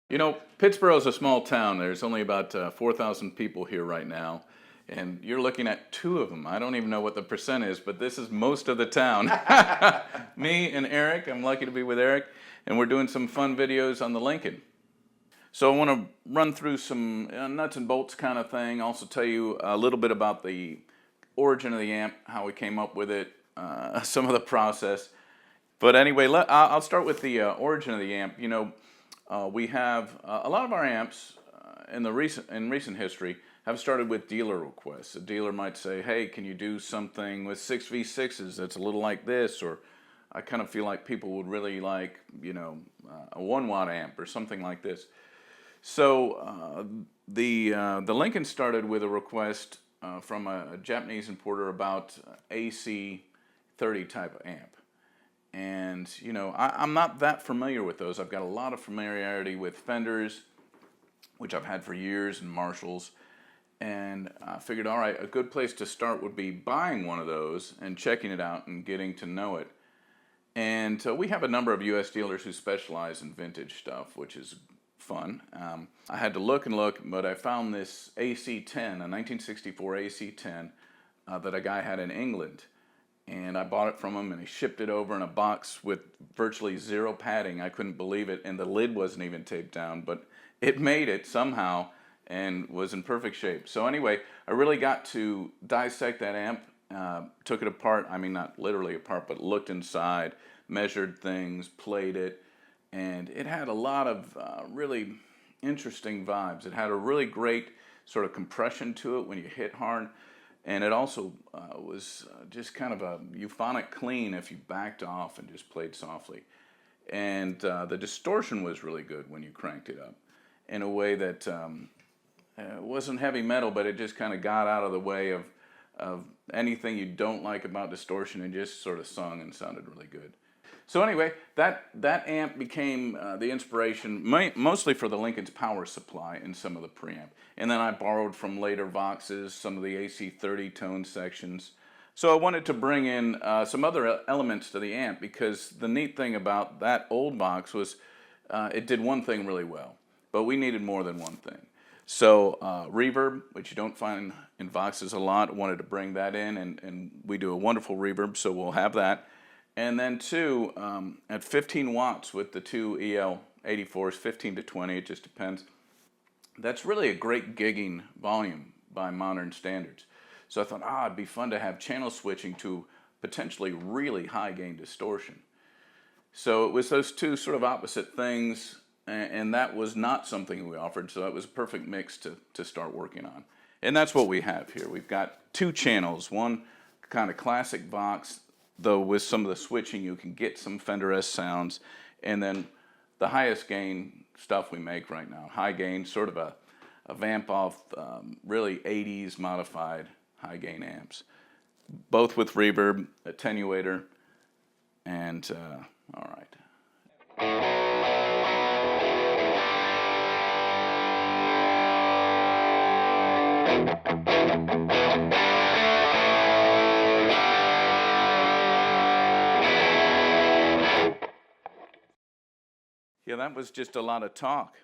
You know, Pittsburgh's a small town. There's only about 4,000 people here right now. And you're looking at two of them. I don't even know what the percent is, but this is most of the town. Me and Eric. I'm lucky to be with Eric. And we're doing some fun videos on the Lincoln. So I want to run through some nuts and bolts kind of thing. Also tell you a little bit about the origin of the amp, how we came up with it, some of the process. But anyway, I'll start with the origin of the amp. You know, we have a lot of our amps in recent history have started with dealer requests. A dealer might say, hey, can you do something with 6v6s that's a little like this? Or I kind of feel like people would really like, you know, a 1-watt amp or something like this. So the Lincoln started with a request from a Japanese importer about AC 30 type of amp. And, you know, I'm not that familiar with those. I've got a lot of familiarity with Fenders, which I've had for years, and Marshalls. And I figured, all right, a good place to start would be buying one of those and checking it out and getting to know it. And we have a number of U.S. dealers who specialize in vintage stuff, which is fun. I had to look and look, but I found this AC-10, a 1964 AC-10 that a guy had in England. And I bought it from him, and he shipped it over in a box with virtually zero padding. I couldn't believe it, and the lid wasn't even taped down, but it made it somehow and was in perfect shape. So anyway, I really got to dissect that amp, took it apart, I mean not literally apart, but looked inside, measured things, played it, and it had a lot of really interesting vibes. It had a really great sort of compression to it when you hit hard. And it also was just kind of a euphonic clean if you backed off and just played softly. And the distortion was really good when you cranked it up in a way that it wasn't heavy metal, but it just kind of got out of the way of anything you don't like about distortion and just sort of sung and sounded really good. So anyway, that amp became the inspiration mostly for the Lincoln's power supply and some of the preamp. And then I borrowed from later Voxes some of the AC-30 tone sections. So I wanted to bring in some other elements to the amp, because the neat thing about that old Vox was it did one thing really well, but we needed more than one thing. So reverb, which you don't find in Voxes a lot, wanted to bring that in, and we do a wonderful reverb, so we'll have that. And then too, at 15 watts with the two EL84s, 15 to 20, it just depends. That's really a great gigging volume by modern standards. So I thought, it'd be fun to have channel switching to potentially really high gain distortion. So it was those two sort of opposite things, and that was not something we offered, so it was a perfect mix to start working on. And that's what we have here. We've got two channels, one kind of classic Vox, though with some of the switching you can get some Fender-esque sounds, and then the highest gain stuff we make right now. High gain, sort of a vamp off really 80s modified high gain amps. Both with reverb, attenuator, and all right. Yeah, that was just a lot of talk.